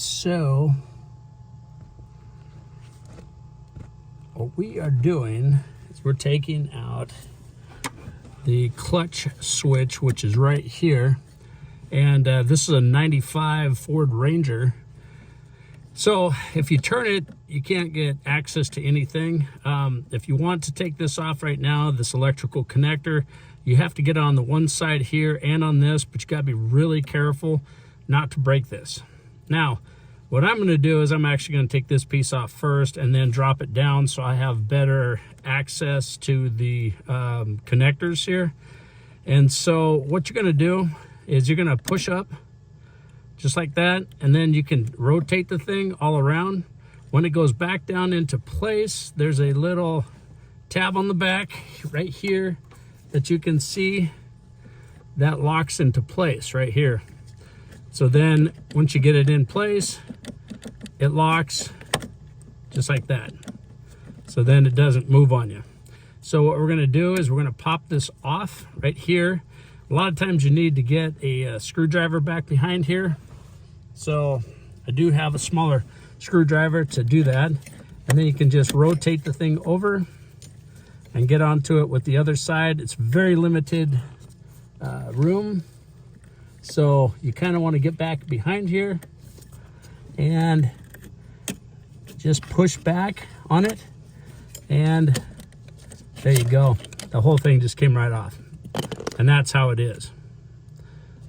So what we are doing is we're taking out the clutch switch, which is right here. And this is a 95 Ford Ranger. So if you turn it, you can't get access to anything. If you want to take this off right now, this electrical connector, you have to get on the one side here and on this, but you gotta be really careful not to break this. Now, what I'm gonna do is I'm actually gonna take this piece off first and then drop it down so I have better access to the connectors here. And so what you're gonna do is you're gonna push up just like that, and then you can rotate the thing all around. When it goes back down into place, there's a little tab on the back right here that you can see that locks into place right here. So then once you get it in place, it locks just like that. So then it doesn't move on you. So what we're gonna do is we're gonna pop this off right here. A lot of times you need to get a screwdriver back behind here. So I do have a smaller screwdriver to do that. And then you can just rotate the thing over and get onto it with the other side. It's very limited room. So you kind of want to get back behind here and just push back on it. And there you go. The whole thing just came right off. And that's how it is.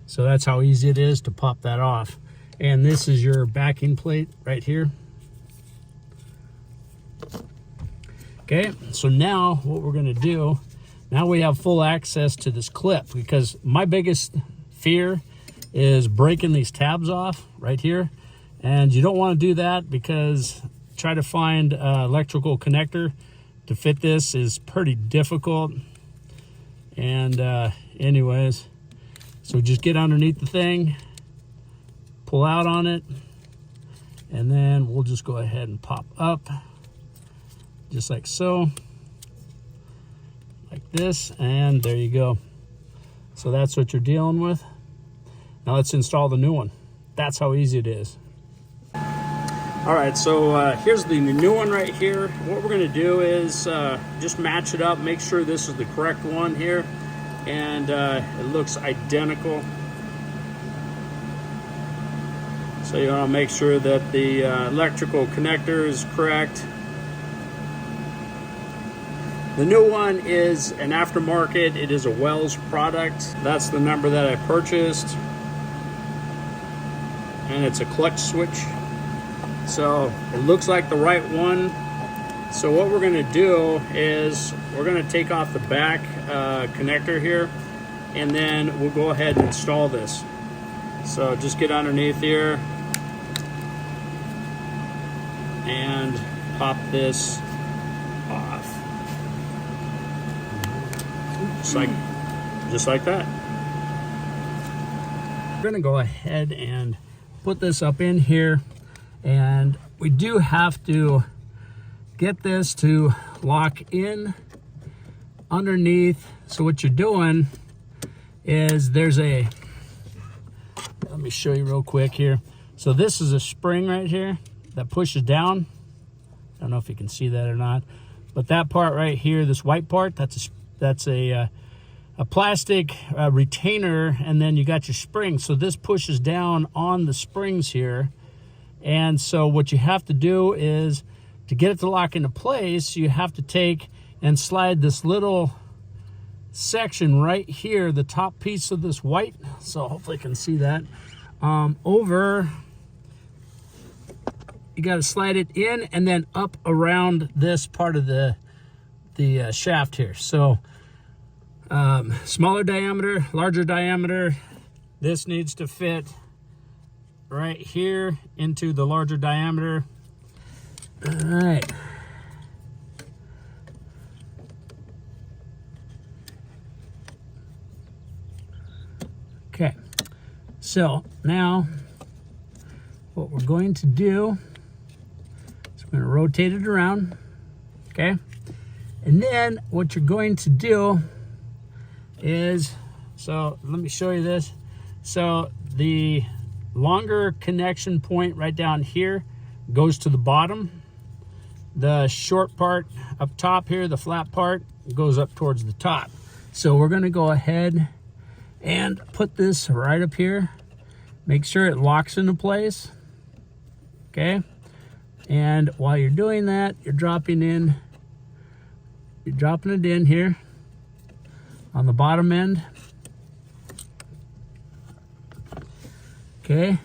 So that's how easy it is to pop that off. And this is your backing plate right here. Okay, so now what we're gonna do, now we have full access to this clip, because my biggest fear is breaking these tabs off right here. And you don't wanna do that, because try to find an electrical connector to fit this is pretty difficult. And anyways, so just get underneath the thing, pull out on it, and then we'll just go ahead and pop up just like so, like this, and there you go. So that's what you're dealing with. Now let's install the new one. That's how easy it is. All right, so here's the new one right here. What we're gonna do is just match it up, make sure this is the correct one here, and it looks identical. So you wanna make sure that the electrical connector is correct. The new one is an aftermarket. It is a Wells product. That's the number that I purchased. And it's a clutch switch. So it looks like the right one. So what we're gonna do is we're gonna take off the back connector here, and then we'll go ahead and install this. So just get underneath here and pop this off. Just like that. We're gonna go ahead and put this up in here, and we do have to get this to lock in underneath. So what you're doing is there's a, let me show you real quick here. So this is a spring right here that pushes down. I don't know if you can see that or not, but that part right here, this white part, that's a plastic retainer, and then you got your spring. So this pushes down on the springs here. And so what you have to do is, to get it to lock into place, you have to take and slide this little section right here, the top piece of this white, so hopefully you can see that, over. You got to slide it in and then up around this part of the shaft here. So smaller diameter, larger diameter. This needs to fit right here into the larger diameter. All right. Okay, so now what we're going to do is we're going to rotate it around, okay? And then what you're going to do is, so let me show you this. So the longer connection point right down here goes to the bottom. The short part up top here, the flat part, goes up towards the top. So we're going to go ahead and put this right up here. Make sure it locks into place. Okay. And while you're doing that, you're dropping it in here on the bottom end. Okay.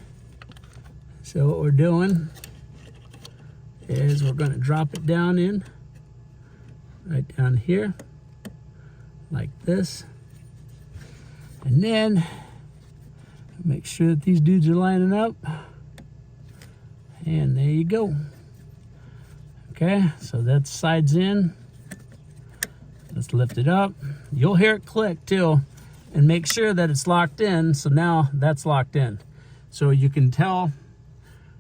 So what we're doing is we're going to drop it down in right down here like this, and then make sure that these dudes are lining up, and there you go. Okay, so that side's in. Let's lift it up. You'll hear it click too, and make sure that it's locked in. So now that's locked in, so you can tell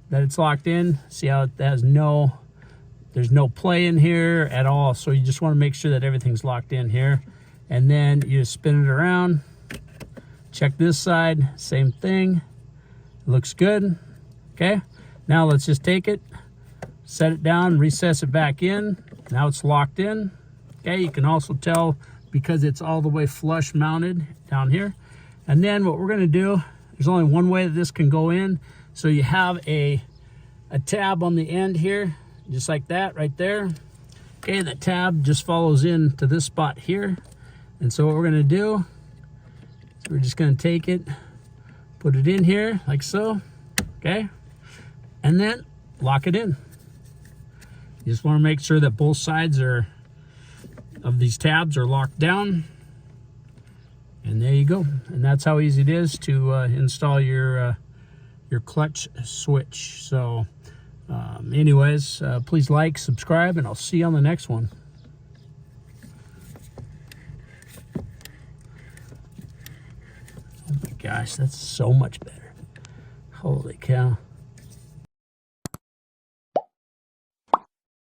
that it's locked in. See how it has there's no play in here at all. So you just want to make sure that everything's locked in here, and then you spin it around. Check this side, same thing. Looks good. Okay, now let's just take it, set it down, recess it back in. Now it's locked in. Okay, you can also tell because it's all the way flush mounted down here. And then what we're gonna do, there's only one way that this can go in. So you have a tab on the end here, just like that right there. Okay, that tab just follows in to this spot here. And so what we're gonna do, is we're just gonna take it, put it in here like so, okay? And then lock it in. You just wanna make sure that both sides of these tabs are locked down. And there you go. And that's how easy it is to install your clutch switch. So anyways, please like, subscribe, and I'll see you on the next one. Oh my gosh, that's so much better. Holy cow.